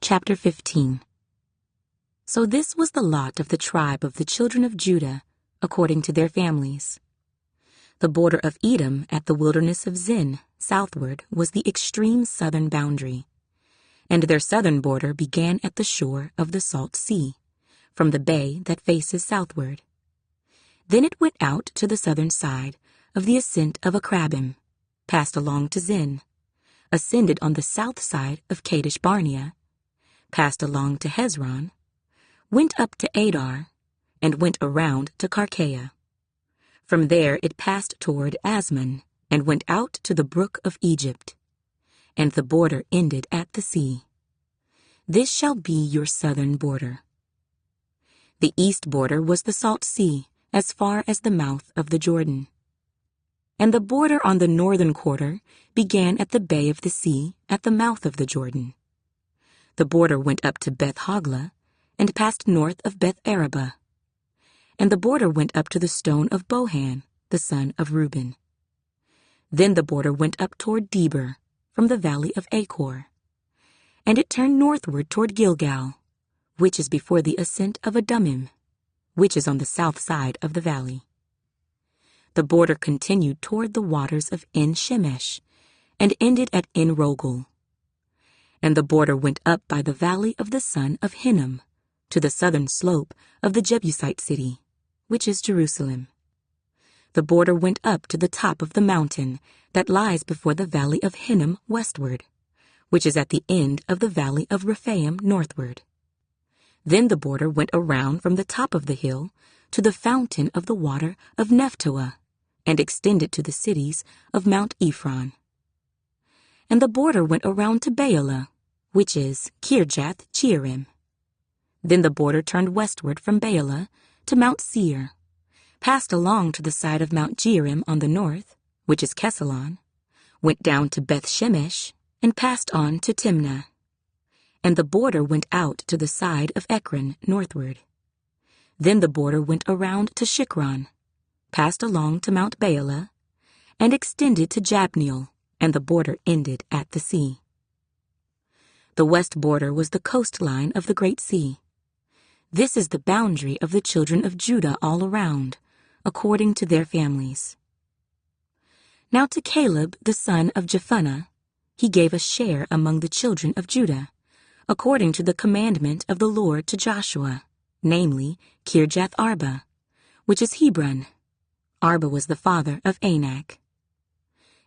Chapter 15. So this was the lot of the tribe of the children of Judah, according to their families. The border of Edom at the wilderness of Zin, southward, was the extreme southern boundary, and their southern border began at the shore of the Salt Sea, from the bay that faces southward. Then it went out to the southern side of the ascent of Akrabim, passed along to Zin, ascended on the south side of Kadesh Barnea, passed along to Hezron, went up to Adar, and went around to Karkea. From there it passed toward Asmon, and went out to the brook of Egypt, and the border ended at the sea. This shall be your southern border. The east border was the Salt Sea, as far as the mouth of the Jordan. And the border on the northern quarter began at the bay of the sea at the mouth of the Jordan. The border went up to Beth Hoglah, and passed north of Beth Arabah. And the border went up to the stone of Bohan, the son of Reuben. Then the border went up toward Debir, from the valley of Achor. And it turned northward toward Gilgal, which is before the ascent of Adummim, which is on the south side of the valley. The border continued toward the waters of En-Shemesh, and ended at En-Rogel. And the border went up by the valley of the son of Hinnom, to the southern slope of the Jebusite city, which is Jerusalem. The border went up to the top of the mountain that lies before the valley of Hinnom westward, which is at the end of the valley of Rephaim northward. Then the border went around from the top of the hill to the fountain of the water of Nephtoah, and extended to the cities of Mount Ephron. And the border went around to Baalah, which is Kirjath Jearim. Then the border turned westward from Baalah to Mount Seir, passed along to the side of Mount Jearim on the north, which is Kesalon, went down to Beth Shemesh, and passed on to Timnah. And the border went out to the side of Ekron northward. Then the border went around to Shikron, passed along to Mount Baalah, and extended to Jabneel, and the border ended at the sea. The west border was the coastline of the Great Sea. This is the boundary of the children of Judah all around, according to their families. Now to Caleb the son of Jephunneh he gave a share among the children of Judah, according to the commandment of the Lord to Joshua, namely Kirjath Arba, which is Hebron. Arba was the father of Anak.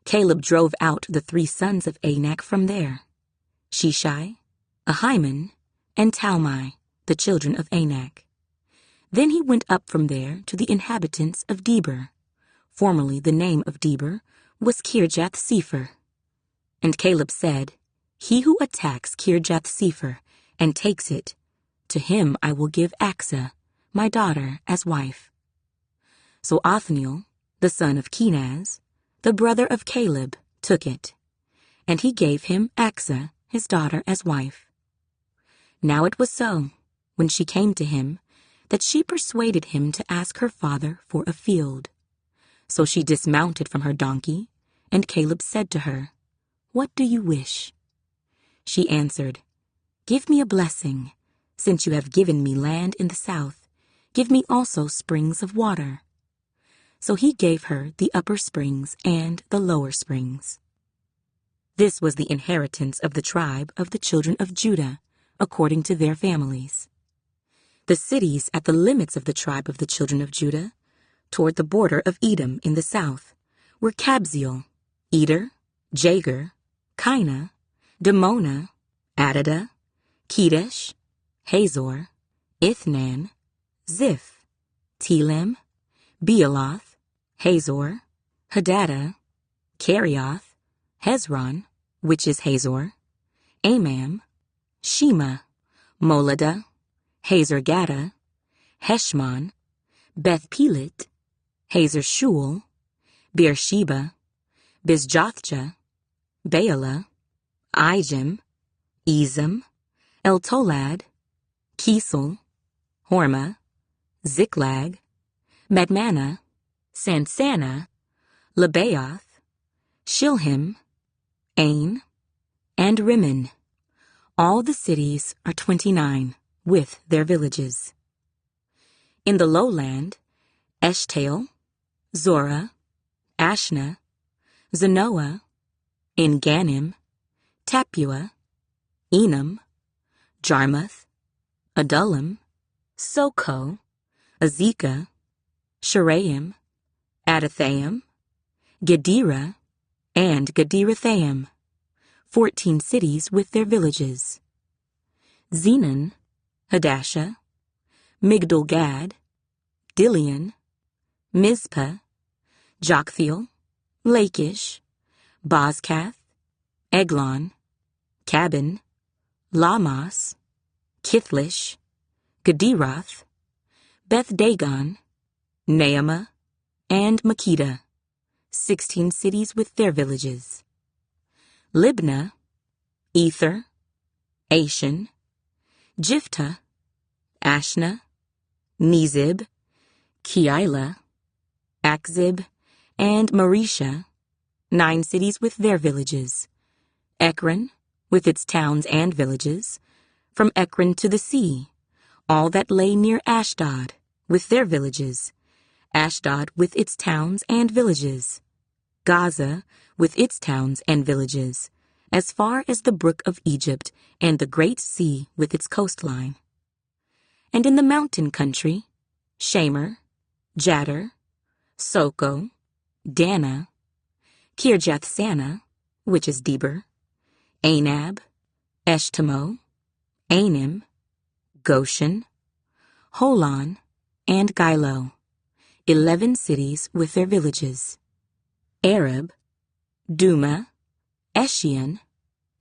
Caleb drove out the 3 sons of Anak from there, Sheshai, Ahiman, and Talmai, the children of Anak. Then he went up from there to the inhabitants of Debir. Formerly the name of Debir was Kirjath Sepher. And Caleb said, He who attacks Kirjath Sepher and takes it, to him I will give Achsah, my daughter, as wife. So Othniel, the son of Kenaz, the brother of Caleb, took it, and he gave him Achsah, his daughter, as wife. Now it was so, when she came to him, that she persuaded him to ask her father for a field. So she dismounted from her donkey, and Caleb said to her, What do you wish? She answered, Give me a blessing. Since you have given me land in the south, give me also springs of water. So he gave her the upper springs and the lower springs. This was the inheritance of the tribe of the children of Judah, according to their families. The cities at the limits of the tribe of the children of Judah, toward the border of Edom in the south, were Kabzeel, Eder, Jagur, Kinah, Dimona, Adadah, Kedesh, Hazor, Ithnan, Ziph, Telem, Bealoth, Hazor, Hadadah, Kerioth, Hezron, which is Hazor, Amam, Shema, Moladah, Hazar-Gadah, Heshmon, Beth-Pelet, Hazar-Shual, Beersheba, Bizjothjah, Baalah, Ijem, Ezem, Eltolad, Kisel, Hormah, Ziklag, Madmannah, Sansannah, Lebaoth, Shilhim, Ain, and Rimmon. All the cities are 29, with their villages. In the lowland, Eshtaol, Zorah, Ashna, Zanoah, En Gannim, Tapua, Enam, Jarmuth, Adullam, Soko, Azekah, Sharaim, Adathaim, Gedera, and Gederathaim, 14 cities with their villages. Zenon, Hadashah, Migdal-gad, Dilion, Mizpah, Joktheel, Lachish, Bozkath, Eglon, Cabin, Lamas, Kithlish, Gederoth, Beth-dagon, Naamah, and Makkedah, 16 cities with their villages. Libnah, Ether, Ashan, Jiphthah, Ashna, Nezib, Keilah, Achzib, and Maresha, 9 cities with their villages. Ekron, with its towns and villages, from Ekron to the sea, all that lay near Ashdod, with their villages, Ashdod with its towns and villages, Gaza with its towns and villages, as far as the brook of Egypt and the great sea with its coastline. And in the mountain country, Shamer, Jattir, Soko, Dana, Kirjath-sanah, which is Deber, Anab, Eshtemoh, Anim, Goshen, Holon, and Giloh, 11 cities with their villages. Arab, Duma, Eshion,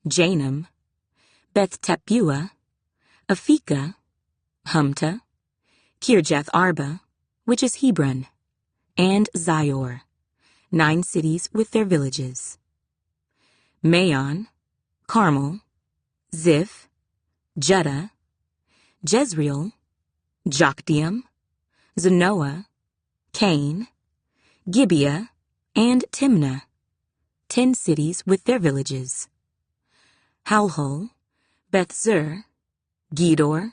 Janam, Beth-tappuah, Aphekah, Humta, Kirjath-arba, which is Hebron, and Zior, 9 cities with their villages. Maon, Carmel, Ziph, Judah, Jezreel, Jokdeam, Zanoah, Cain, Gibeah, and Timnah, 10 cities with their villages. Halhul, Beth-zur, Gedor,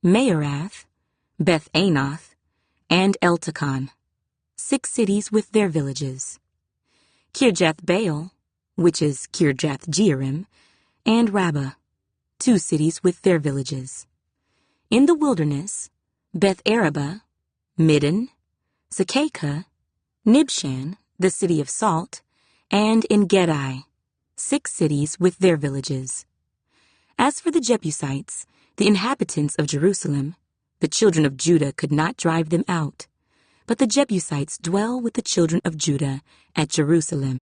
Maarath, Beth-anoth, and Eltekon, 6 cities with their villages. Kirjath-baal, which is Kirjath-jearim, and Rabbah, 2 cities with their villages. In the wilderness, Beth-araba, Middin, Sekakah, Nibshan, the city of salt, and En-gedi, 6 cities with their villages. As for the Jebusites, the inhabitants of Jerusalem, the children of Judah could not drive them out, but the Jebusites dwell with the children of Judah at Jerusalem.